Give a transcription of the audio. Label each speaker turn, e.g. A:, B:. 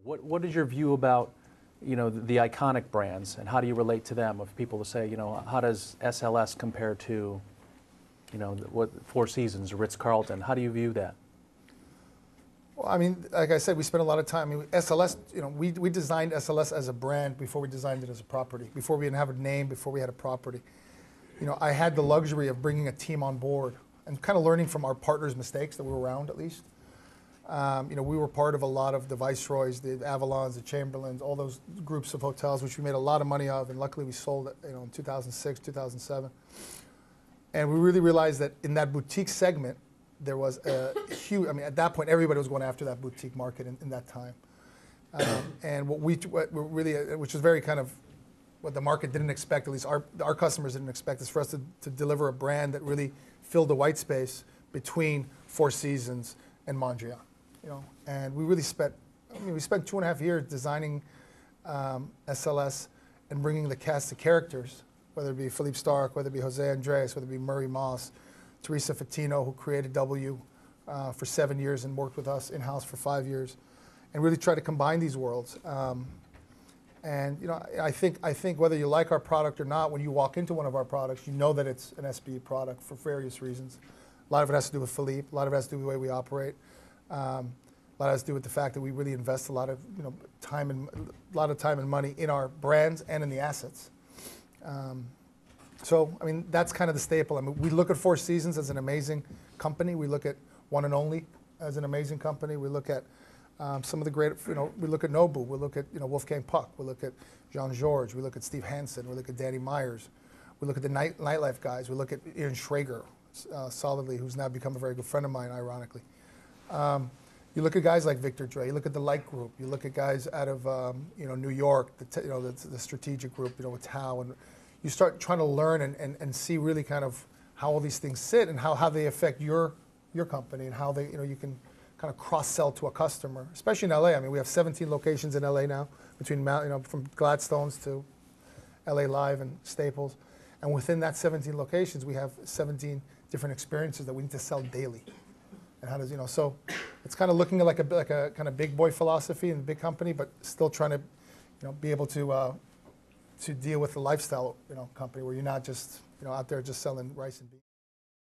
A: What is your view about, the iconic brands, and how do you relate to them? If people to say, how does SLS compare to, what Four Seasons or Ritz-Carlton? How do you view that?
B: Well, I mean, like I said, we spent a lot of time. I mean, SLS, we designed SLS as a brand before we designed it as a property. Before we didn't have a name, before we had a property. I had the luxury of bringing a team on board and kind of learning from our partners' mistakes that were around, at least. We were part of a lot of the Viceroys, the Avalons, the Chamberlains, all those groups of hotels, which we made a lot of money of, and luckily we sold it, in 2006, 2007. And we really realized that in that boutique segment, there was a huge, at that point, everybody was going after that boutique market in that time. And what really, which was very kind of what the market didn't expect, at least our customers didn't expect, is for us to deliver a brand that really filled the white space between Four Seasons and Mondrian. And we really spent, we spent 2.5 years designing SLS and bringing the cast of characters, whether it be Philippe Starck, whether it be Jose Andres, whether it be Murray Moss, Teresa Fatino, who created W for 7 years and worked with us in-house for 5 years, and really try to combine these worlds. I think whether you like our product or not, when you walk into one of our products, you know that it's an SB product for various reasons. A lot of it has to do with Philippe. A lot of it has to do with the way we operate. A lot has to do with the fact that we really invest a lot of time and money in our brands and in the assets. So that's kind of the staple. We look at Four Seasons as an amazing company. We look at One and Only as an amazing company. We look at some of the great, we look at Nobu. We look at Wolfgang Puck. We look at Jean-Georges. We look at Steve Hansen. We look at Danny Myers. We look at the nightlife guys. We look at Ian Schrager, solidly, who's now become a very good friend of mine, ironically. You look at guys like Victor Dre. You look at the Light Group. You look at guys out of New York, the strategic group, with Tao, and you start trying to learn and see really kind of how all these things sit and how they affect your company, and how they you can kind of cross-sell to a customer, especially in LA. We have 17 locations in LA now, between from Gladstone's to LA Live and Staples, and within that 17 locations, we have 17 different experiences that we need to sell daily. And how does so it's kind of looking like a kind of big boy philosophy in a big company, but still trying to be able to deal with the lifestyle company where you're not just out there just selling rice and beans.